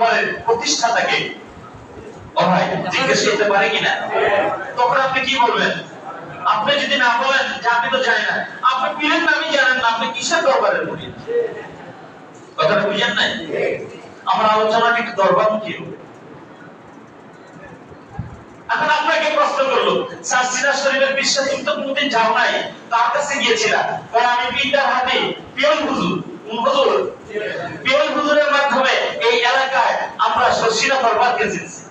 দরবারের প্রতিষ্ঠাতাকে ভাই জিজ্ঞেস করতে পারে কিনা? তখন আপনি কি বলবেন? আপনি যদি না বলেন যে আমি তো জানি না, আপনি পীরের নামই জানেন না, আপনি কিসের দরবারের মুরিদ? কথাটা বুঝেন নাই? আমার আলোচনা একটু দরবারমুখী হবে। এখন আপনাকে প্রশ্ন করলো, সাসিনা শরীফের বিশ্বাস তুমি তো কোনদিন যাও নাই, তার কাছে গিয়েছিলা? তাই আমি পিতার হাতে পিয়ন হুজুর, হুজুর পিয়ন হুজুরের মাধ্যমে এই এলাকায় আমরা শর্ষিনা দরবারকে চিনছি।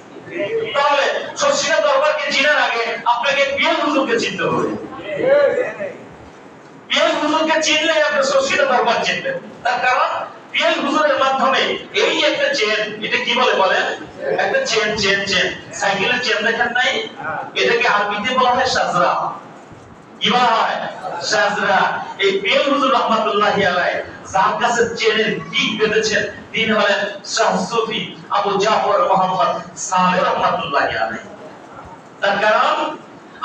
তাহলে শর্ষিনা দরবারকে চিনার আগে আপনাকে পিয়ন হুজুরকে চিনতে হবে। পিয়ন হুজুরকে চিনলে আপনি শর্ষিনা দরবার চিনবেন। তার কারণ পিয়ন হুজুরের মাধ্যমে এই একটা চেন, এটা কি বলে বলেন? একটা চেন, চেন চেন সাইকেলের চেন দেখেন নাই? এটাকে আরবিতে বলা হয় শাজরা। কি বলা হয়? শাজরা। এই পিয়ন হুজুর রাহমাতুল্লাহি আলাইহি যার কাছে চেনের দিক বেঁধেছেন তিনি হলেন শাহ সুফি আবু জাফর মুহাম্মদ সালেহ রাহমাতুল্লাহি আলাইহি। তার কারণ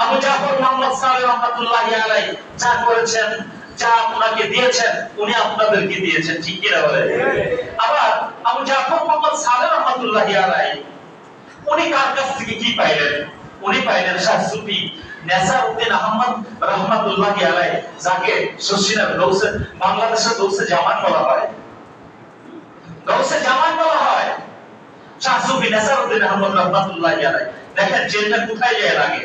আবু জাফর মুহাম্মদ সালেহ রাহমাতুল্লাহি আলাইহি যা করেছেন, যা আপনাকে দিয়েছেন, উনি আপনাদেরকে দিয়েছেন, ঠিক কি না বলেন? আবার আবু জাফর মুহাম্মদ সালেহ রাহমাতুল্লাহি আলাইহি উনি কার কাছ থেকে কি পাইলেন? উনি পাইলেন শাহ সুফি নেসারউদ্দিন আহমদ রাহমাতুল্লাহি আলাইহি, যাকে শর্ষিনা গৌসে, বাংলাদেশের গৌসে জামান বলা হয়। গৌসে জামান বলা হয় শাহ সুফি নেসারউদ্দিন আহমদ রাহমাতুল্লাহি আলাইহি। দেখেন চেনটা কোথায় যায় লাগে,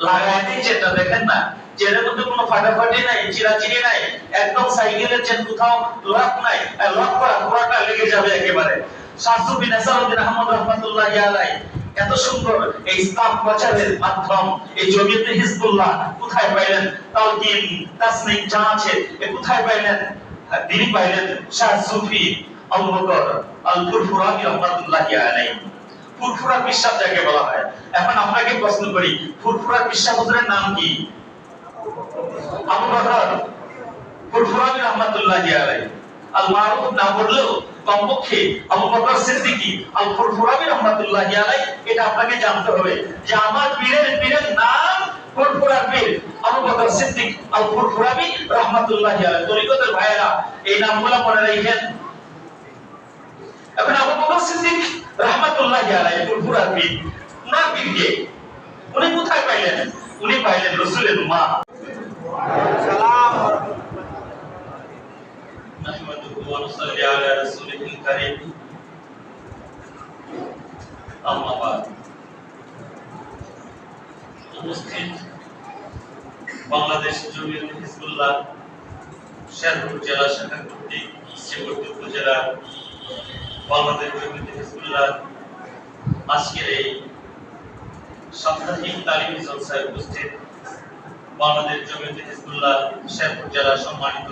লাগাইতেই চেনটা দেখেন না, চেনের মধ্যে কোনো ফাটাফাটি নাই, চিরাচিরি নাই, একদম সাইকেলের চেন, কোথাও লক নাই, লক করা পুরোটা লেগে যাবে একেবারে। শাহ সুফি নেসারউদ্দিন আহমদ রাহমাতুল্লাহি আলাইহি এত সুন্দর এই ইসলাম প্রচারের মাধ্যম, এই জমিয়তে হিজবুল্লাহ কোথায় পাইলেন? তাওকিন তাসনিম যা আছে এ কোথায় পাইলেন? তিনি পাইলেন শাহ সুফি আবু বকর আল ফুরফুরানি রাহমাতুল্লাহি আলাইহি। ফুরফুরা বিশ্বাস যাকে বলা হয়। এখন আপনাকে প্রশ্ন করি, ফুরফুরা বিশ্বাস হুজুরের নাম কি? আবু বকর ফুরফুরানি রাহমাতুল্লাহি আলাইহি। আল মারুফ না বললেও কমপক্ষে আবু বকর সিদ্দিকী আল ফুরফুরানি রাহমাতুল্লাহি আলাইহি এটা আপনাকে জানতে হবে যে আমার পীরের নাম ফুরফুরার পীর আবু বকর সিদ্দিক আল ফুরফুরানি রাহমাতুল্লাহি আলাইহি। তরিকতের ভাইয়েরা এই নামগুলো মনে রাখেন। এখন আবু বকর সিদ্দিক রাহমাতুল্লাহি আলাইহি ফুরফুরার পীর, উনার পীরকে উনি কোথায় পাইলেন? উনি পাইলেন রাসূলের মা। সালাম নাহমাদুহু ওয়া নুসাল্লি আলা রাসূলিল কারীম। আম্মা বাদ। উপস্থিত বাংলাদেশ জমিয়তে হিজবুল্লাহ শেরপুর জেলা শাখা কর্তৃক শ্রীপুর উপজেলা বাংলাদেশ জমিয়তে হিজবুল্লাহ আজকের এই সাপ্তাহিক তালিমি জলসায় উপস্থিত বাংলাদেশ জমিয়তে হিজবুল্লাহ শেরপুর জেলা সম্মানিত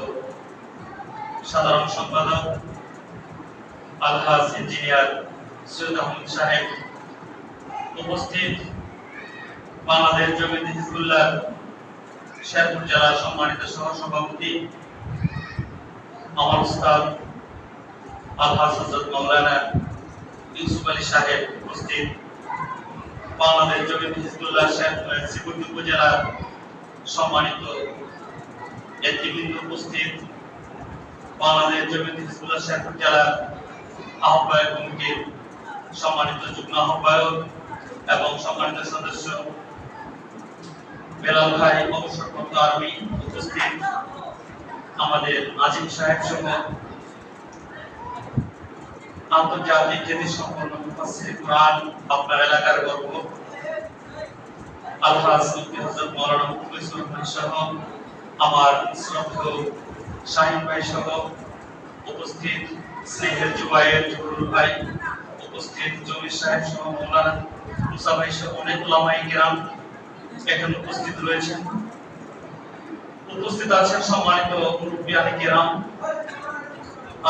সাধারণ সম্পাদক আলহাজ ইঞ্জিনিয়ার সৈয়দ আহমদ সাহেব, উপস্থিত বাংলাদেশ জমিয়তে হিজবুল্লাহ শেরপুর জেলা সম্মানিত সহ সভাপতি আমার উস্তাদ আলহাজ হযরত মাওলানা ইউসুফ আলী সাহেব, উপস্থিত বাংলাদেশ জমিয়তে হিজবুল্লাহ শ্রীপুর উপজেলা সম্মানিত নেতৃবৃন্দ, উপস্থিত বাংলাদেশ জমিয়তে হিজবুল্লাহ শেরপুর জেলা আহ্বায়ক কমিটির সম্মানিত যুগ্ম আহ্বায়ক এবং সম্মানিত সদস্য বেলাল ভাই অবসরপ্রাপ্ত আর্মি, উপস্থিত আমাদের আজিম সাহেব সহ আন্তর্জাতিক খ্যাতি সম্পন্ন মুফাসসির কুরআন, আপনার এলাকার গর্ব আলহাজ মুফতি হযরত মাওলানা মুখলিসুর রহমান সহ আমার শ্রদ্ধেয় শাহিন ভাই সহ উপস্থিত স্নেহের জুবায়ের জহুরুল ভাই, উপস্থিত জমির সাহেব সহ মাওলানা মুসা ভাই সহ অনেক উলামায়ে কেরাম এখানে উপস্থিত রয়েছেন। উপস্থিত আছেন সম্মানিত মুরব্বিয়ানে কেরাম,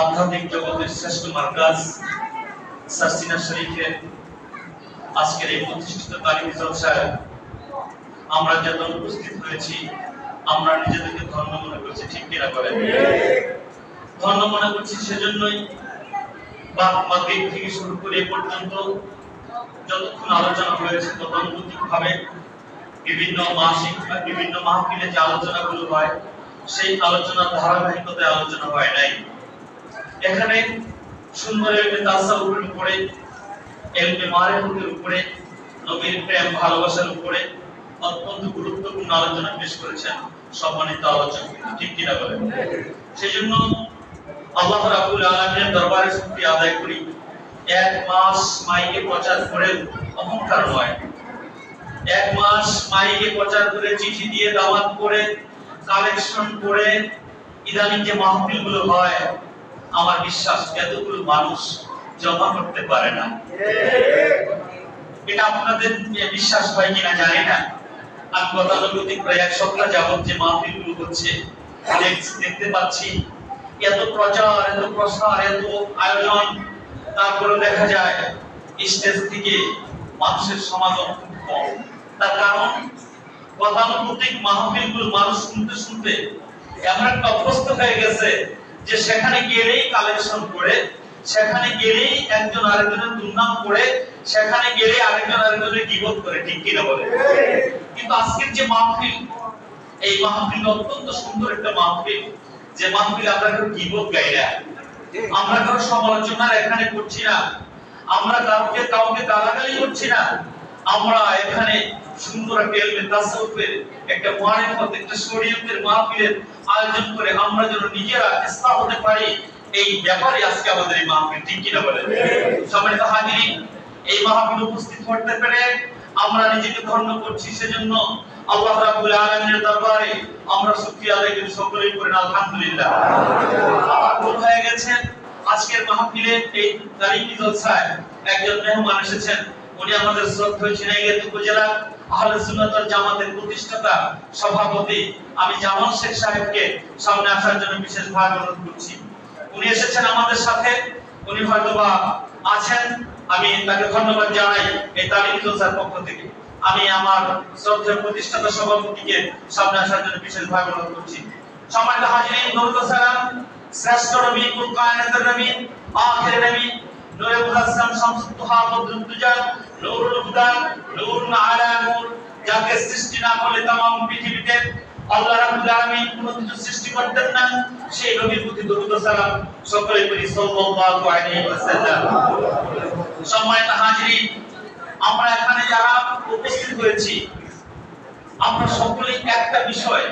আধ্যাত্মিক জগতের শ্রেষ্ঠ মার্কাজ সাসিনা শরীফের আজকের এই প্রতিষ্ঠিত তালিমি জলসায় আমরা যত উপস্থিত হয়েছি আমরা নিজেদেরকে ধন্য মনে করছি, ঠিক কিনা বলেন? ধন্য মনে করছি সেজন্যই মাগরিব থেকে শুরু করে এ পর্যন্ত যতক্ষণ আলোচনা হয়েছে তথানুগতিকভাবে বিভিন্ন মাসিক বা বিভিন্ন মাহফিলে যে আলোচনাগুলো হয় সেই আলোচনার ধারাবাহিকতায় আলোচনা হয় নাই। এখানে সুন্দর একটা তাসাউফের উপরে, ইলমে মারিফতের উপরে, নবীর প্রেম ভালোবাসার উপরে অত্যন্ত গুরুত্বপূর্ণ আলোচনা পেশ করেছেন সম্মানিত আলোচক। ঠিক কিনা বলেন? সেজন্য আল্লাহ রাব্বুল আলামিনের দরবারে শুকরিয়া আদায় করি। এক মাস মাইকে প্রচার করে অহংকার নয়, এক মাস মাইকে প্রচার করে, চিঠি দিয়ে দাওয়াত করে, কালেকশন করে ইদানিং যে মাহফিলগুলো হয়, আমার বিশ্বাস এতগুলো মানুষ জমা করতে পারে না। এটা আপনাদের বিশ্বাস হয় কিনা জানি না। আমি গতানুগতিক প্রায় এক সপ্তাহ যাবত যে মাহফিলগুলো হচ্ছে দেখতে পাচ্ছি, এত প্রচার, এত প্রসার, এত আয়োজন, তারপরে দেখা যায় স্টেজ থেকে মানুষের সমাগম খুব কম। তার কারণ গতানুগতিক মাহফিলগুলো মানুষ শুনতে শুনতে এমন একটা অভ্যস্ত হয়ে গেছে যে সেখানে গেলেই কালেকশন করে, সেখানে গেলেই একজন আরেকজনের দুর্নাম করে, সেখানে গেলেই আরেকজন আরেকজনের গীবত করে। ঠিক কিনা বলে? কিন্তু আজকের যে মাহফিল, এই মাহফিল অত্যন্ত সুন্দর একটা মাহফিল, যে মাহফিল আমরা কেউ গীবত গাই না, আমরা কারো সমালোচনা এখানে করছি না, আমরা কাউকে গালাগালি করছি না, আমরা এখানে সুন্দর একটা ইলমে তাসাউফের, একটা মারিফত, একটা শরীয়তের মাহফিলের আয়োজন করে আমরা যেন নিজেরা ইসলাহ হতে পারি, এই ব্যাপারে আজকে আমাদের এই মাহফিল। ঠিক কিনা বলেন? সম্মানিত হাজিরিন, এই মাহফিল উপস্থিত করতে পেরে আমরা নিজেকে ধন্য করছি। সেজন্য আল্লাহ রাব্বুল আলামিনের দরবারে আমরা শুকরিয়া আদায় করি, সকলেই করেন আলহামদুলিল্লাহ। আমার ভুল হয়ে গেছে, আজকের মাহফিলে এই তারিখী জলসায় একজন মেহমান এসেছেন। উনি আমাদের শ্রদ্ধেয় ঝিনাইদহ উপজেলা আহলে সুন্নাত ওয়াল জামাতের প্রতিষ্ঠাতা সভাপতি আমি জামাল শেখ সাহেবকে সামনে আসার জন্য বিশেষভাবে অনুরোধ করছি। উনি এসেছেন আমাদের সাথে, উনি হয়তোবা আছেন, আমি তাকে ধন্যবাদ জানাই এই তারিখী জলসার পক্ষ থেকে। আমি আমার শ্রদ্ধেয় প্রতিষ্ঠাতা সভাপতিকে সামনে আসার জন্য বিশেষভাবে অনুরোধ করছি। সম্মানিত হাজিরিন, দরুদ ও সালাম শ্রেষ্ঠ নবী, কুল কায়নাতের নবী, আখির নবী, নূরে মুজাসসাম, শামসুদ দুহা, বদরুদ দুজা, নূরুল হুদা, নূরুন আলা নূর, যাকে সৃষ্টি না করলে तमाम পৃথিবীতে আল্লাহ রাব্বুল আলামিন কোনো কিছু সৃষ্টি করতেন না, সেই নবীর প্রতি দরুদ ও সালাম সকলে করি সাল্লাল্লাহু আলাইহি ওয়াসাল্লাম। সম্মানিত হাজিরিন, আমরা এখানে যারা উপস্থিত হয়েছি, আমরা সকলেই একটা বিষয়,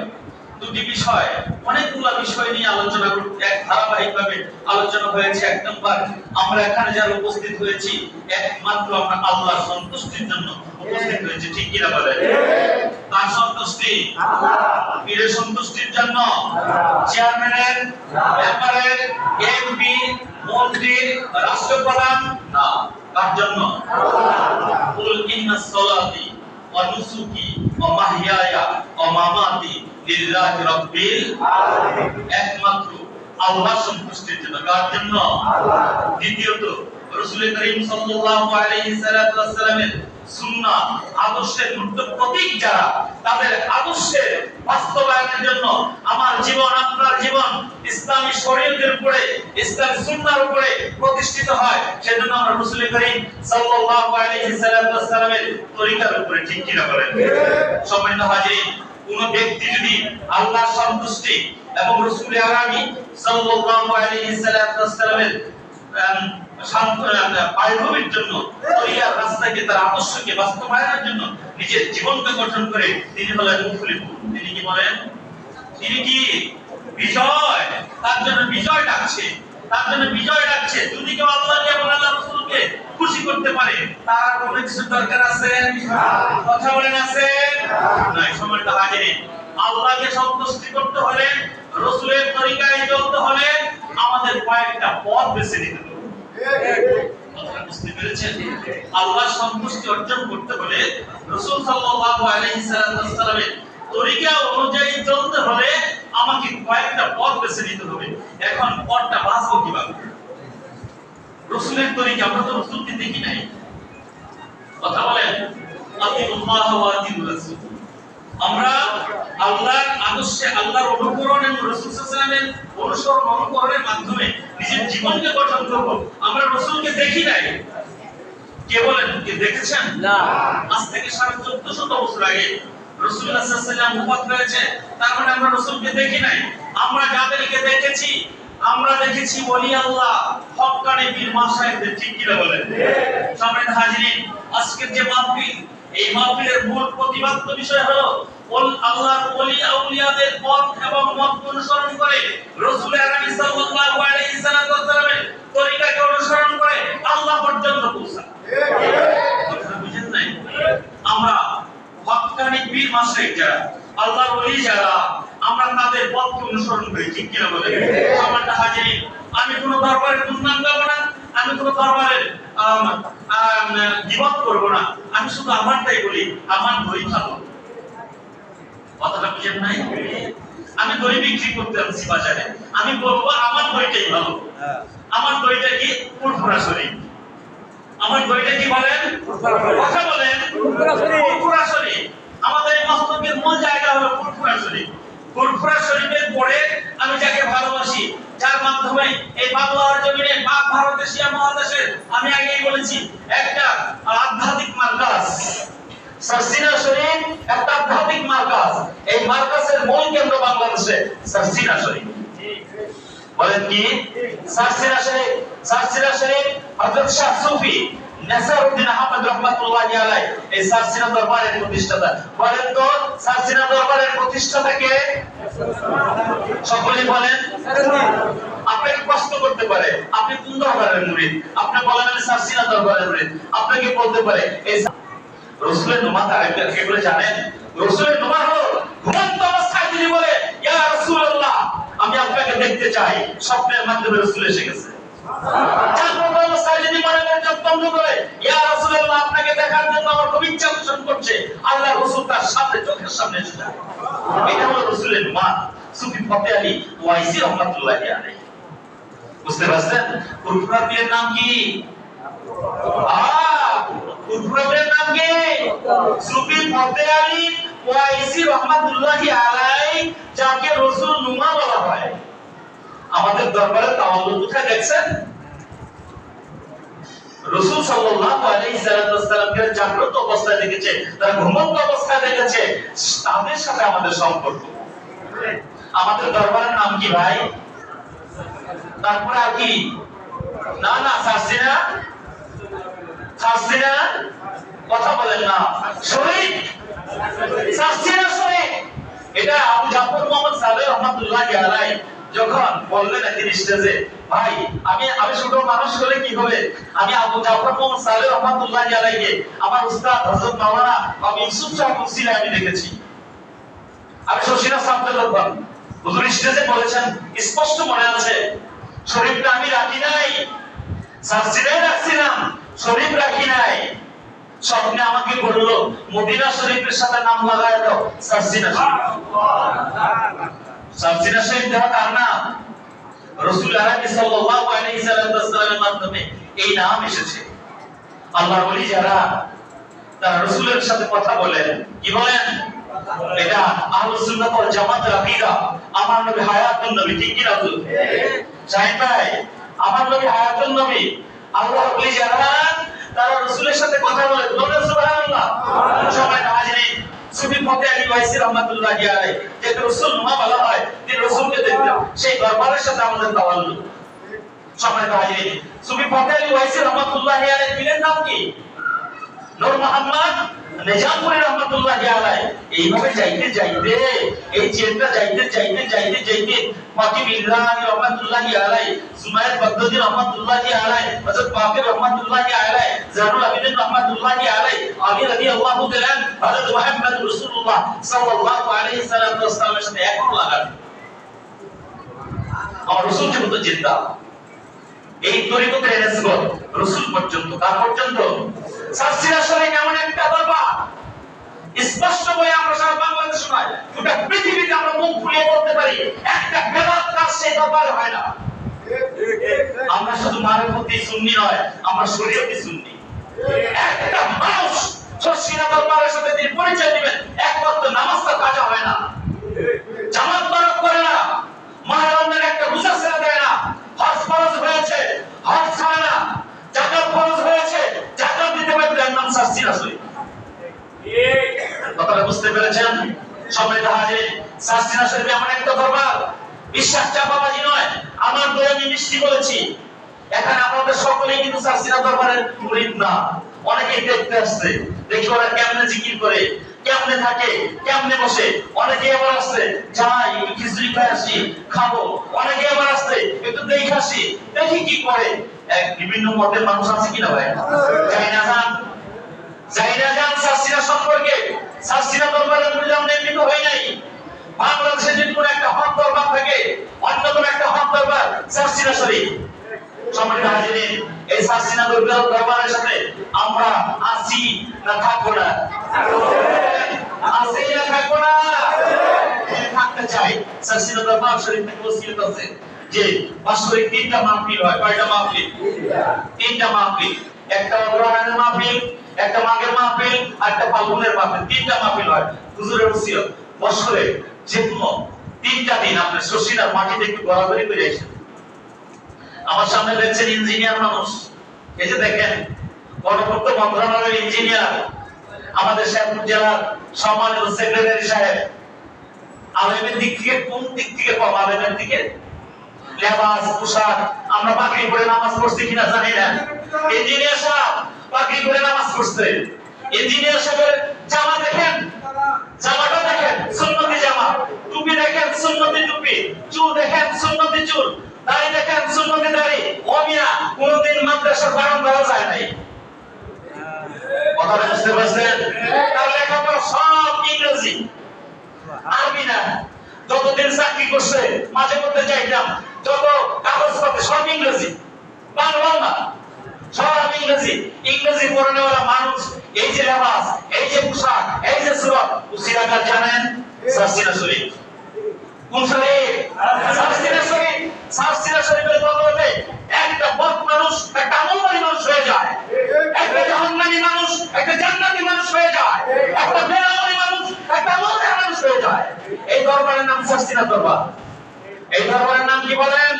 দুটি বিষয়, অনেকগুলো বিষয় নিয়ে আলোচনা করতে এক ধারাবাহিকভাবে আলোচনা হয়েছে। এক নম্বর, আমরা এখানে যারা উপস্থিত হয়েছি একমাত্র আমরা আল্লাহর সন্তুষ্টির জন্য উপস্থিত হয়েছি। ঠিক কিনা বলেন? কার সন্তুষ্টি? আল্লাহ। পীরের সন্তুষ্টির জন্য? চেয়ারম্যানের, মেম্বারের, এমপি, মন্ত্রী, রাষ্ট্রপ্রধান না, কার জন্য? আল্লাহ। কুল ইন্নাস সালাতি ওয়া নুসুকি ওয়া মাহইয়ায়া ওয়া মামাতি লিল্লাহি রাব্বিল আলামিন। একমাত্র আল্লাহর সন্তুষ্টির জন্য। কার জন্য? আল্লাহ। দ্বিতীয়ত, রাসূল করিম সাল্লাল্লাহু আলাইহি সাল্লামের সুন্নাহ, আদর্শের মূর্ত প্রতীক যারা, তাদের আদর্শের বাস্তবায়নের জন্য আমার জীবন, আপনার জীবন ইসলামী শরীয়তের উপরে, ইসলামী সুন্নাহর উপরে প্রতিষ্ঠিত হয়। সেজন্য আমরা রাসূল করিম সাল্লাল্লাহু আলাইহি সাল্লামের তরিকার উপরে। ঠিক কিনা বলেন? সম্মানিত হাজিরিন, কোন ব্যক্তি যদি আল্লাহর সন্তুষ্টি এবং রাসূল আরামি সাল্লাল্লাহু আলাইহি সাল্লামের পায়ভূমির জন্য, তরিকার রাস্তাকে, তার আদর্শকে বাস্তবায়নের জন্য নিজের জীবনকে গঠন করে, তিনি হলেন মুফলিহুন। তিনি কি বলেন? তিনি কি বিজয়, তার জন্য বিজয় ডাকছে, তার জন্য বিজয় ডাকছে। যদি কেউ আল্লাহকে এবং আল্লাহ রাসূলকে খুশি করতে পারে, তার কোনো কিছু দরকার আছে? কথা বলেন, আছে? নাই। সম্মানিত হাজিরিন, আল্লাহকে সন্তুষ্টি করতে হলে, রাসূলের তরিকায় চলতে হলে আমাদের কয়েকটা পথ বেছে নিতে হবে। কথা বুঝতে পেরেছেন? আল্লাহর সন্তুষ্টি অর্জন করতে হলে রাসূল সাল্লাল্লাহু আলাইহি সাল্লামের তরিকা অনুযায়ী চলতে হলে আমাকে কয়েকটা পথ বেছে নিতে হবে। এখন পথটা বাছবো কিভাবে? রাসূলের তরিকা, আমরা তো রাসূলকে দেখি নাই। কথা বলেন, আতিউল্লাহ ওয়া আতিউর রাসূল। আমরা আল্লাহর আদর্শে, আল্লাহর অনুকরণ এবং রাসূল সাল্লাল্লাহু আলাইহি ওয়াসাল্লামের অনুকরণের মাধ্যমে নিজের জীবনকে গঠন করব। আমরা রাসূলকে দেখি নাই। কে বলেন? কে দেখেছেন? না। আজ থেকে 1450 বছর আগে রাসূলুল্লাহ সাল্লাল্লাহু আলাইহি ওয়াসাল্লাম ওফাত হয়েছে, তার মানে আমরা রাসূলকে দেখি নাই। আমরা যাদেরকে দেখেছি আমরা দেখেছি ওলি আল্লাহ হক্কানি বীর মাশায়েখদের, ঠিক কি না বলেন? সম্মানিত হাজিরিন, আজকের যে মাহফিল, এই মাহফিলের মূল প্রতিপাদ্য বিষয় হলো আল্লাহর ওলি আউলিয়াদের পথ এবং মত অনুসরণ করে রাসূল আকরাম সাল্লাল্লাহু আলাইহি সাল্লামের তরিকাকে অনুসরণ করে আল্লাহ পর্যন্ত পৌঁছা। কথা বুঝেন নাই? আমরা হক্কানি বীর মাশায়েখ যারা, আল্লাহর ওলি যারা, আমরা তাদের পথকে অনুসরণ করি, ঠিক কি না বলেন? সম্মানিত হাজিরিন, আমি কোন দরবারের দুর্নাম গাব না, আমি কোন দরবারের গীবত করব না, আমি শুধু আমারটাই বলি, আমার দই ভালো। কথাটা বুঝেন নাই? আমি দই বিক্রি করতে আসছি বাজারে, আমি বলবো আমার দইটাই ভালো। আমার দইটা কি? ফুরফুরা শরীফ। আমার দইটা কি বলেন? কথা বলেন, ফুরফুরা শরীফ। আমাদের মস্তকের মূল জায়গা হলো ফুরফুরা শরীফ। ফুরফুরা শরীফের পরে আমি যাকে ভালোবাসি, যার মাধ্যমে এই বাংলার জমিনে পাক ভারত এশিয়া মহাদেশের, আমি আগেই বলেছি, একটা আধ্যাত্মিক মার্কাজ। সারসিনা শরীফ একটা আধ্যাত্মিক মার্কাজ। এই মার্কাজের মূল কেন্দ্র বাংলাদেশে সারসিনা শরীফ। বলেন কি? সারসিনা শরীফ, সারসিনা শরীফ হযরত শাহ সুফি নাসিরউদ্দিন আহমদ রাহমাতুল্লাহি আলাইহি এই সারসিনা দরবারের প্রতিষ্ঠাতা। বলেন তো সারসিনা দরবারের প্রতিষ্ঠাতা কে? সকলেই বলেন। আপনাকে প্রশ্ন করতে পারে আপনি কোন দরবারের মুরিদ, আপনি বলেন আমি সারসিনা দরবারের মুরিদ। আপনাকে বলতে পারে এই রাসূলের নুমাত আরেকটা কি বলে জানেন? রাসূলের নুমাত হলো ঘুমন্ত অবস্থায় তিনি বলে, ইয়া রাসূলুল্লাহ আমি আপনাকে দেখতে চাই। স্বপ্নের মাধ্যমে রাসূল এসে গেছে। জাগ্রত অবস্থায় যদি মনে মনে বন্ধ করে, ইয়া রাসূলুল্লাহ আপনাকে দেখার জন্য আমার খুব ইচ্ছা পোষণ করছে, আল্লাহ রাসূল তার সামনে, চোখের সামনে এসে যায়। এটা হলো রাসূলের নুমাত। সুফি ফতে আলী ওয়াইসি রাহমাতুল্লাহি আলাইহি। বুঝতে পারছেন? ফুরফুরা পীরের নাম কি? ফুরফুরা পীরের নাম কি? সুফি ফতে আলী ওয়াইসি রাহমাতুল্লাহি আলাইহি, যাকে রাসূল নুমা বলা হয়। আমাদের দরবারে তাওয়াল্লুদ কোথায় দেখছেন? রাসূল সাল্লাল্লাহু আলাইহি সাল্লামকে জাগ্রত অবস্থায় দেখেছে, তারা ঘুমন্ত অবস্থায় দেখেছে, তাদের সাথে আমাদের সম্পর্ক। আমাদের দরবারের নাম কি ভাই? তারপরে আর কি? না না, সারসিনা, সারসিনা, কথা বলেন না। শরীফ, সারসিনা শরীফ। এটা আবু জাফর মুহাম্মদ সালেহ রাহমাতুল্লাহি আলাইহি যখন বললেন একদিন স্টেজে, ভাই আমি ছোট মানুষ হলে কি হবে, আমি আবু জাফর মুহাম্মদ সালেহ রাহমাতুল্লাহি আলাইহি আমার উস্তাদ হযরত মাওলানা আবু ইউসুফ সাহেব মুসিলা আমি দেখেছি। আমি শশীনা সাহেবের লোক, হুজুর স্টেজে বলেছেন, স্পষ্ট মনে আছে, শরীফটা আমি রাখি নাই, সারসিনাই রাখছিলাম, শরীফ রাখি নাই। স্বপ্নে আমাকে বললো মদিনা শরীফের সাথে নাম লাগায় দাও, সারসিনা শরীফ। সারসিনা শরীফ দেওয়া কার নাম? রাসূল আরবি সাল্লাল্লাহু আলাইহি সাল্লামের মাধ্যমে এই নাম এসেছে। আল্লাহর ওলি যারা, তারা রাসূলের সাথে কথা বলেন, কি বলেন? এটা আহলুস সুন্নাত ওয়াল জামাতের আকীদা। আমার নবী হায়াতুন নবী, ঠিক কি না হুজুর? জানেন ভাই, আমার নবী হায়াতুন নবী। আল্লাহর ওলি যারা, তারা রাসূলের সাথে কথা বলে, বলেন সুবহানাল্লাহ। সবাই হাজিরিন, সুফি ফতে আলী ওয়াইসি রাহমাতুল্লাহি আলাইহি, যে রাসূল নুমা বলা হয়, তিনি রাসূলকে দেখতেন, সেই দরবারের সাথে আমাদের তাওয়াল্লুদ। সবাই হাজিরিন, সুফি ফতে আলী ওয়াইসি রাহমাতুল্লাহি আলাইহি পীরের নাম কি? নূর মুহাম্মদ নিজামপুরী রাহমাতুল্লাহি আলাইহি। এইভাবে যাইতে যাইতে, এই চেনটা যাইতে যাইতে যাইতে যাইতে ফাতিম ইল্লাহি রাহমাতুল্লাহি আলাইহি, সুমাইয়াত বাগদাদি রাহমাতুল্লাহি আলাইহি, হযরত বাকির রাহমাতুল্লাহি আলাইহি, জানুল আবিদিন রাহমাতুল্লাহি আলাইহি, আলী রাদিয়াল্লাহু তাআলা, হযরত মুহাম্মদ রাসূলুল্লাহ সাল্লাল্লাহু আলাইহি সাল্লামের সাথে এখন লাগান। আমার রাসূল যেহেতু জিন্দা, এই তরিকতের নিসবত রাসূল পর্যন্ত, কার পর্যন্ত? সারসিনা শরীফ এমন একটা দরবার, স্পষ্ট বলে আমরা সারা বাংলাদেশ নয়, গোটা পৃথিবীতে আমরা মুখ ফুলিয়ে বলতে পারি, একটা বেদাত কাজ সেই দরবারে হয় না। আমরা শুধু মারফতি সুন্নি নয়, আমরা শরীয়তি সুন্নি। একটা মানুষ সারসিনা দরবারের সাথে তিনি পরিচয় দিবেন, একমাত্র নামাজটা কাজা হয় না, জামাত তরক করে না, মাহরমের একটা রোজা ছেড়ে দেয় না, হজ ফরজ হয়েছে হজ ছাড়ে না, যাকাত ফরজ হয়েছে যাকাত দিতে পারবে, নাম সারসিনা শরীফ। কথাটা বুঝতে পেরেছেন? সম্মানিত হাজির, সারসিনা শরীফ এমন একটা দরবার, বিশ্বাস চাপাবাজি নয়, আমার দই আমি মিষ্টি বলেছি। এখানে আমাদের সকলেই কিন্তু সার্সিনা দরবারের মুরিদ না, অনেকেই দেখতে আসছে, দেখি ওরা কেমনে জিকির করে, কেমনে থাকে, কেমনে বসে। অনেকে আবার আসছে যাই একটু খিচুড়ি খাই আসি, খাবো। অনেকে আবার আসছে একটু দেখে আসি, দেখি কি করে। এক বিভিন্ন মতের মানুষ আছে কিনা ভাই? যাই না যান সার্সিনা সম্পর্কে। সার্সিনা দরবারের মুরিদ আমরা এমনি হই নাই। বাংলাদেশে যদি কোনো একটা হক দরবার থাকে, অন্যতম একটা হক দরবার সার্সিনা শরীফ। সম্মানিত হাজিরিন, এই সার্সিনা দরবারের সাথে আমরা আছি না থাকবো না? আছি না থাকবো না? থাকতে চাই। সার্সিনা দরবার শরীফ থেকে ওসিয়ত আছে যে বাৎসরিক 3টা মাহফিল হয়। কয়টা মাহফিল? 3টা মাহফিল। একটা অগ্রহায়ণের মাহফিল, একটা মাঘের মাহফিল, আর একটা ফাল্গুনের মাহফিল। 3টা মাহফিল হয়। হুজুরের ওসিয়ত বছরে যে কোনো 3টা দিন আপনি শশীনার মাটিতে একটু ঘোরাঘুরি করে আসেন। আমার সামনে দেখছেন ইঞ্জিনিয়ার মানুষ, এই যে দেখেন গণপূর্ত মন্ত্রণালয়ের ইঞ্জিনিয়ার, আমাদের শেরপুর জেলার সম্মানিত সেক্রেটারি সাহেব। আলেমের দিক থেকে কোন দিক থেকে কম? আলেমের দিকে লেবাস পোশাক, আমরা পাগড়ি পরে নামাজ পড়ছি কিনা জানি না। ইঞ্জিনিয়ার সাহেব পাগড়ি পরে নামাজ পড়ছে। ইঞ্জিনিয়ার সাহেবের জামা দেখেন, জামাটা দেখেন সুন্নতি জামা, টুপি দেখেন সুন্নতি টুপি, চুল দেখেন সুন্নতি চুল, দাড়ি দেখেন সুন্নতি দাড়ি। ও মিয়া কোনদিন মাদ্রাসার বারান্দায় যায় নাই। কথা বুঝতে পারছেন? তার লেখাপড়া সব ইংরেজি, আরবি না। যতদিন চাকরি করছে মাঝে মধ্যে যাইতাম, যত কাগজপত্র সব ইংরেজি, বাংলা না, সব ইংরেজি। ইংরেজি পড়ানোওয়ালা মানুষ, এই যে লেবাস, এই যে পোশাক, এই যে সুরত, উসিরাকার জানেন? সার্সিনা শরীফ। কোন শরীফ? সার্সিনা শরীফ। সার্সিনা শরীফের বদলে একটা বদ মানুষ একটা আমলদারি মানুষ হয়ে যায়, একটা জাহান্নামী মানুষ একটা জান্নাতি মানুষ হয়ে যায়, একটা বেনামী মানুষ একটা আমলদার মানুষ হয়ে যায়। এই দরবারের নাম সার্সিনা দরবার। এই দরবারের নাম কি বলেন?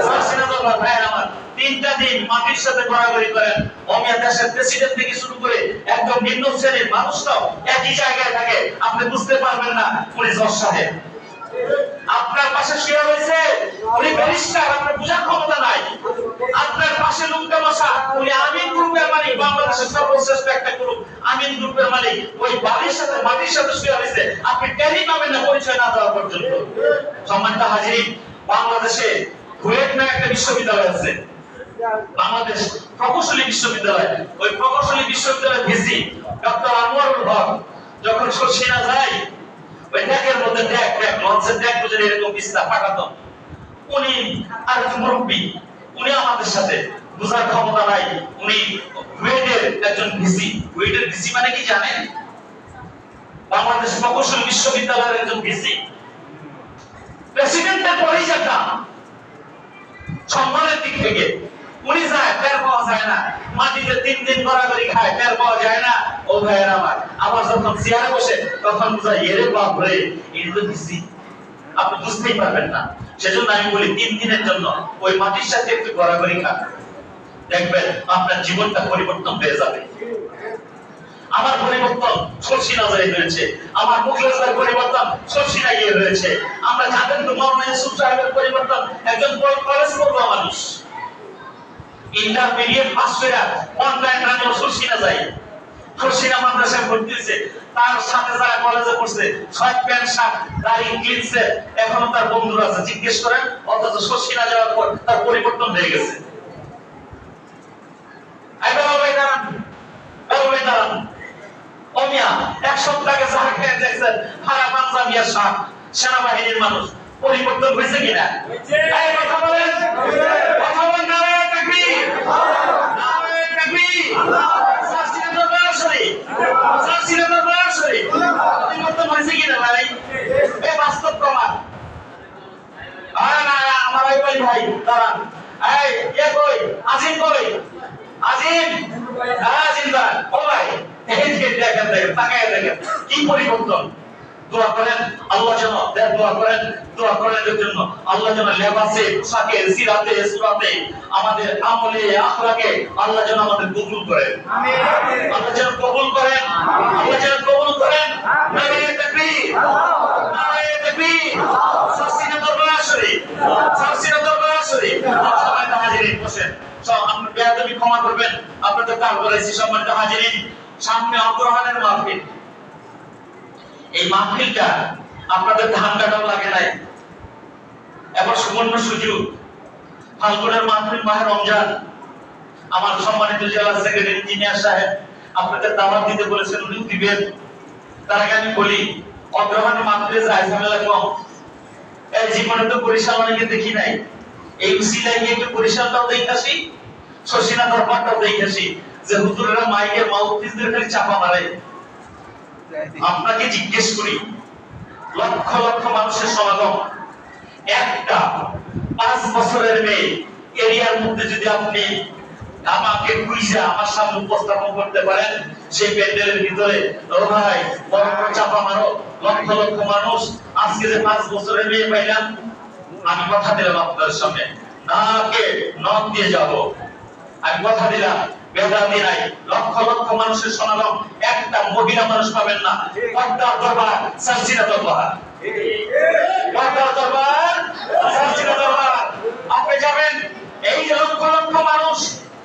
সার্সিনা দরবার। ভাই আমার 3টা দিন মাটির সাথে ঘোরাঘুরি করেন। অমিয়া দেশের প্রেসিডেন্ট থেকে শুরু করে একদম নিম্ন শ্রেণীর মানুষটাও একই জায়গায় থাকে, আপনি বুঝতে পারবেন না উনি জজ সাহেব। আপনার পাশে শুয়ে রয়েছে উনি ব্যারিস্টার, আপনার বোঝার ক্ষমতা নাই। আপনার পাশে লোকটা বসা উনি আমিন গ্রুপের মালিক, বাংলাদেশের সর্বশ্রেষ্ঠ একটা গ্রুপ আমিন গ্রুপের মালিক। ওই বাড়ির সাথে মাটির সাথে শুয়ে রয়েছে, আপনি টেরি পাবেন না পরিচয় না দেওয়া পর্যন্ত। সম্মানিত হাজিরিন, বাংলাদেশে কুয়েট নামে একটা বিশ্ববিদ্যালয় আছে, বাংলাদেশ প্রকৌশলী বিশ্ববিদ্যালয়। ওই প্রকৌশলী বিশ্ববিদ্যালয়ের ভিসি ডক্টর আনোয়ারুল হক যখন শর্ষিনা যায়, ওই ট্যাগের মধ্যে ট্যাগ লঞ্চের ট্যাগ বুঝে এরকম বিস্তার পাঠাতো। উনি আর মুরব্বী, উনি আমাদের সাথে বুঝার ক্ষমতা নাই। উনি কুয়েটের একজন ভিসি। কুয়েটের ভিসি মানে কি জানেন? বাংলাদেশ প্রকৌশল বিশ্ববিদ্যালয়ের একজন ভিসি। প্রেসিডেন্টের পরেই যেটা সম্মানের দিক থেকে উনি যায়, টের পাওয়া যায় না। মাটিতে 3 দিন গড়াগড়ি খায়, টের পাওয়া যায় না। ও ভাইয়ের আমার, আবার যখন চেয়ারে বসে তখন বুঝায় এরে বাপ রে, এটা তো ভিসি। আপনি বুঝতেই পারবেন না। সেজন্য আমি বলি 3 দিনের জন্য ওই মাটির সাথে একটু গড়াগড়ি খান, দেখবেন আপনার জীবনটা পরিবর্তন হয়ে যাবে। আমার পরিবর্তন শর্ষিনা যায় হয়েছে, আমার মুখলেসের পরিবর্তন শর্ষিনা গিয়ে হয়েছে। আমরা জানেন তো মাওলানা ইউসুফ সাহেবের পরিবর্তন একজন কলেজ পড়ুয়া মানুষ, ইন্টারমিডিয়েট পাস করে অনলাইন রানিও শর্ষিনা যায়। শর্ষিনা মাদ্রাসায় ভর্তি হয়েছে, তার সাথে যারা কলেজে পড়ছে শর্ট প্যান্ট শার্ট দাড়ি ক্লিপসে এখনো তার বন্ধুরা আছে, জিজ্ঞেস করেন। অথচ শর্ষিনা যাওয়ার পর তার পরিবর্তন হয়ে গেছে। এক সপ্তাহ আগে যারা খেয়ে দেখছেন হারা পাঞ্জাবিয়া শার্ট, সেনাবাহিনীর মানুষ, পরিবর্তন হয়েছে কিনা? কথা বলেন, কথা বলেন। নারায়ে তাকবীর, নারায়ে তাকবীর। সার্সিনা দরবার শরীফ, সার্সিনা দরবার শরীফ পরিবর্তন হয়েছে কিনা ভাই? এই বাস্তব প্রমাণ। না আমার ভাই দাঁড়ান, এই কই আজিম, কই আজিম? আজিম দাঁড়ান। ও ভাই এই যে দেখেন দেখেন তাকায় দেখেন কি পরিবর্তন। দোয়া করেন আল্লাহ যেন দোয়া করেন এর জন্য আল্লাহ যেন লেবাসে পোশাকে সিরাতে সুরাতে আমাদের আমলে আখলাকে আল্লাহ যেন আমাদের কবুল করেন আমিন আল্লাহ যেন কবুল করেন আল্লাহ যেন কবুল করেন নারে তাকবীর নারে তাকবীর সাসিনা দরবার শরীফ সাসিনা দরবার শরীফ সবাই হাজিরিন বসেন সব আপনি বেয়াদবি ক্ষমা করবেন আপনাদের কাল বলেছি সম্মানিত হাজিরিন সামনে অগ্রহায়ণের মাহফিল এই মাহফিলটা আপনাদের ধান কাটাও লাগে নাই এবার সুবর্ণ সুযোগ ফাল্গুনের মাহফিল মাহে রমজান আমার সম্মানিত জেলা সেক্রেটারি ইঞ্জিনিয়ার সাহেব আপনাদের দাওয়াত দিতে বলেছেন উনি দিবেন তার আগে আমি বলি অগ্রহায়ণের মাহফিলে যায় ঝামেলা কম এই জীবনে তো বরিশাল অনেকে দেখি নাই এই উসিলায় গিয়ে কি বরিশালটাও দেখাসি শশীনা দরবারটাও দেখাসি যে হুজুরেরা মাইকের মাউথপিসদের খালি চাপা মারে আপনাকে জিজ্ঞেস করি লক্ষ লক্ষ মানুষের সমাগম একটা 5 বছরের মেয়ে এরিয়ার মধ্যে যদি আপনি আমাকে খুঁজে আমার সামনে উপস্থাপন করতে পারেন সেই প্যান্ডেলের ভিতরে ও ভাই বড় বড় চাপা মারো লক্ষ লক্ষ মানুষ আজকে যে 5 বছরের মেয়ে পাইলাম আমি কথা দিলাম আপনাদের সামনে নাকে নখ দিয়ে যাব আমি কথা দিলাম বেদাতি নাই লক্ষ লক্ষ মানুষের সমাগম একটা মহিলা মানুষ পাবেন না পর্দা দরবার সাসিনা দরবার পর্দা দরবার সাসিনা দরবার আপনি যাবেন এই লক্ষ লক্ষ মানুষ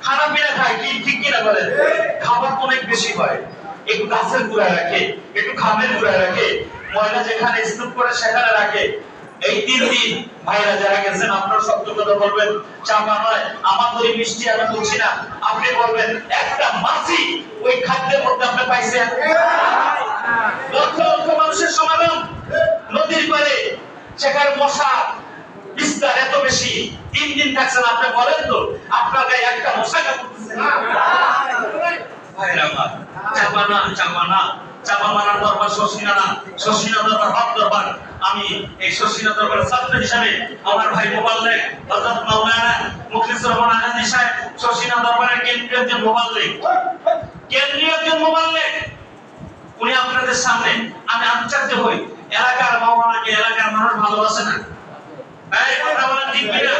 খানা পিনা খায় কি ঠিক কি না বলেন খাবার অনেক বেশি হয় একটু গাছের গুঁড়ায় রাখে একটু খামের গুঁড়ায় রাখে ময়লা যেখানে স্তূপ করে সেখানে রাখে এই 3 দিন ভাইরা যারা গেছেন আপনারা সত্য কথা বলবেন চাপা নয় আমার তো মিষ্টি আমি বলছি না আপনি বলবেন একটা মাছি ওই খাদ্যের মধ্যে আপনি পাইছেন লক্ষ লক্ষ মানুষের সমাগম নদীর পাড়ে সেখানে মশা বিস্তার এত বেশি 3 দিন থাকছেন আপনি বলেন তো আপনার গায়ে একটা মশা কামড়তেছে না ভাইরা আমার চাপা না চাপা মারার দরবার শশীনা দরবার হক দরবার আমি এই শশীনা দরবারের ছাত্র হিসেবে আমার ভাই মুবাল্লিগ হযরত মাওলানা মুখলিসুর রহমান আজাদি সাহেব শশীনা দরবারের কেন্দ্রীয় একজন মুবাল্লিগ উনি আপনাদের সামনে আমি আশ্চর্য হই এলাকার মাওলানাকে এলাকার মানুষ ভালোবাসে না এই কথা বলেন ঠিক কিনা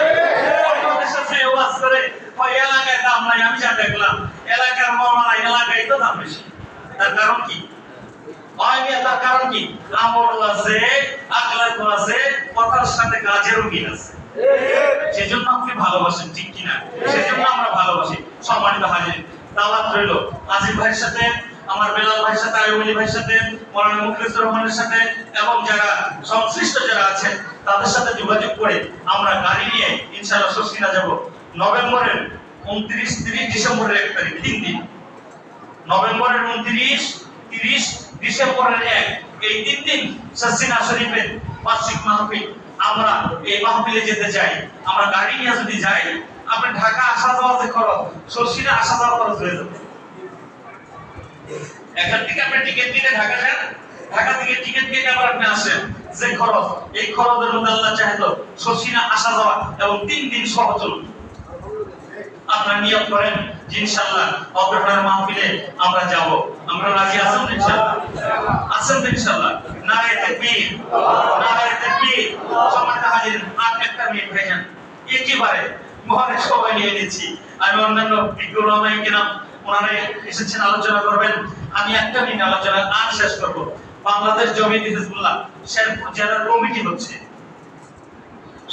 আমাদের সাথে ওয়াজ করে ওই এলাকায় দাম নাই আমি যা দেখলাম এলাকার মাওলানা এলাকায় তো দাম বেশি তার কারণ কি তার কারণ কি আমল আছে আকলাক আছে কথার সাথে কাজেরও মিল আছে সেজন্য আপনি ভালোবাসেন ঠিক কিনা সেজন্য আমরা ভালোবাসি সম্মানিত হাজির দাওয়াত রইল আজিজ ভাইয়ের সাথে আমার বেলাল ভাইয়ের সাথে আইয়ুবী ভাইয়ের সাথে মাওলানা মুখলিসুর রহমানের সাথে এবং যারা সংশ্লিষ্ট যারা আছেন তাদের সাথে যোগাযোগ করে আমরা গাড়ি নিয়ে ইনশাআল্লাহ শশীনা যাব নভেম্বরের 29 30 ডিসেম্বরের 1 তারিখ 3 দিন নভেম্বরের 29 30 ডিসেম্বরের 1 এই 3 দিন শশীনা শরীফের বার্ষিক মাহফিল আমরা এই মাহফিলে যেতে চাই আমরা গাড়ি নিয়ে যদি যাই আপনি ঢাকা আসা যাওয়া যে খরচ শশীনা আসা যাওয়া খরচ হয়ে যাবে এখান থেকে আপনি টিকিট কিনে ঢাকা যান ঢাকা থেকে টিকিট কিনে আবার আপনি আসেন যে খরচ এই খরচের মধ্যে আল্লাহ চাইতো শশীনা আসা যাওয়া এবং 3 দিন সহ চলবে আপনারা নিয়ত করেন যে ইনশাআল্লাহ অগ্রহায়ণ মাহফিলে আমরা যাব আমরা রাজি আছেন ইনশাআল্লাহ আছেন ইনশাআল্লাহ নারে তাকবীর সম্মানিত হাজির আর একটা মিনিট ভাইজান একেবারে মহানে সবাই নিয়ে নিচ্ছি আমি অন্যান্য বিজ্ঞ ওলামায়ে কেরাম ওনারা এসেছেন আলোচনা করবেন আমি একটা মিনিট আলোচনা আর শেষ করব বাংলাদেশ জমিয়ত হিজবুল্লাহ শেরপুর জেলার কমিটি হচ্ছে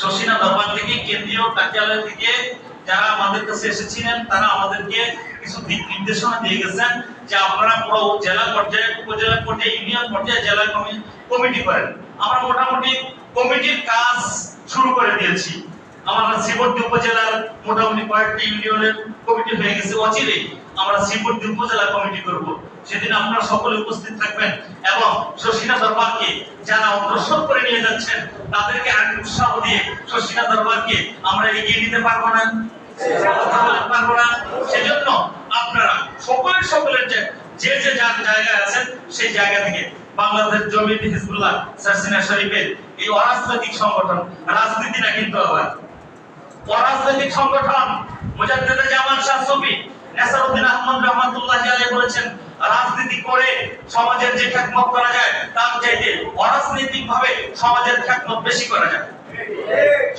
শশীনা দরবার থেকে কেন্দ্রীয় কার্যালয় থেকে যারা আমাদের কাছে এসেছিলেন তারা আমাদেরকে কিছু দিক নির্দেশনা দিয়ে গেছেন যে আপনারা পুরো জেলা পর্যায়ে উপজেলা পর্যায়ে ইউনিয়ন পর্যায়ে জেলা কমিটি করেন আমরা মোটামুটি কমিটির কাজ শুরু করে দিয়েছি আমরা শ্রীবর্ধী উপজেলার মোটামুটি কয়েকটি ইউনিয়নের কমিটি হয়ে গেছে অচিরেই আমরা শ্রীবর্ধী উপজেলা কমিটি করব সেদিন আপনারা সকলে উপস্থিত থাকবেন এবং শশীনা দরবারকে যারা অগ্রসর করে নিয়ে যাচ্ছেন তাদেরকে আর উৎসাহ দিয়ে শশীনা দরবারকে আমরা এগিয়ে নিতে পারবো না সেজন্য আপনারা সকলের যে যার জায়গায় আছেন সেই জায়গা থেকে বাংলাদেশ জমিয়ত হিজবুল্লাহ শশীনা শরীফের এই অরাজনৈতিক সংগঠন রাজনীতি না কিন্তু আবার অরাজনৈতিক সংগঠন মুজাদ্দিদ জামান শাহ সুফি নাসরউদ্দিন আহমদ রাহমাতুল্লাহি আলাইহি বলেছেন রাজনীতি করে সমাজের যে খ্যাতমত করা যায় তার চাইতে অরাজনৈতিক ভাবে সমাজের খ্যাতমত বেশি করা যায়।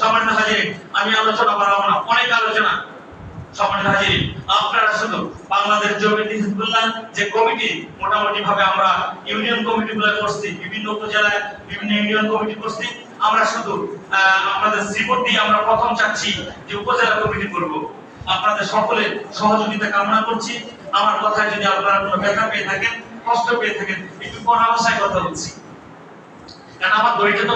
সম্মানিত হাজিরিন, আমি আলোচনা বাড়াবো না, অনেক আলোচনা। সম্মানিত হাজিরিন, আপনারা শুধু বাংলাদেশ জমিয়তে হিজবুল্লাহ যে কমিটি মোটামুটি ভাবে আমরা ইউনিয়ন কমিটিগুলো করছি, বিভিন্ন উপজেলায় বিভিন্ন ইউনিয়ন কমিটি করছি, আমরা শুধু আপনাদের শ্রীপুর দিয়ে আমরা প্রথম চাচ্ছি যে উপজেলা কমিটি করব। আপনাদের সকলের সহযোগিতা কামনা করছি। আমার কথায় যদি আপনারা কোনো ব্যথা পেয়ে থাকেন, কষ্ট পেয়ে থাকেন, একটু পরামর্শে কথা বলছি, কারণ আমার দড়িটা তো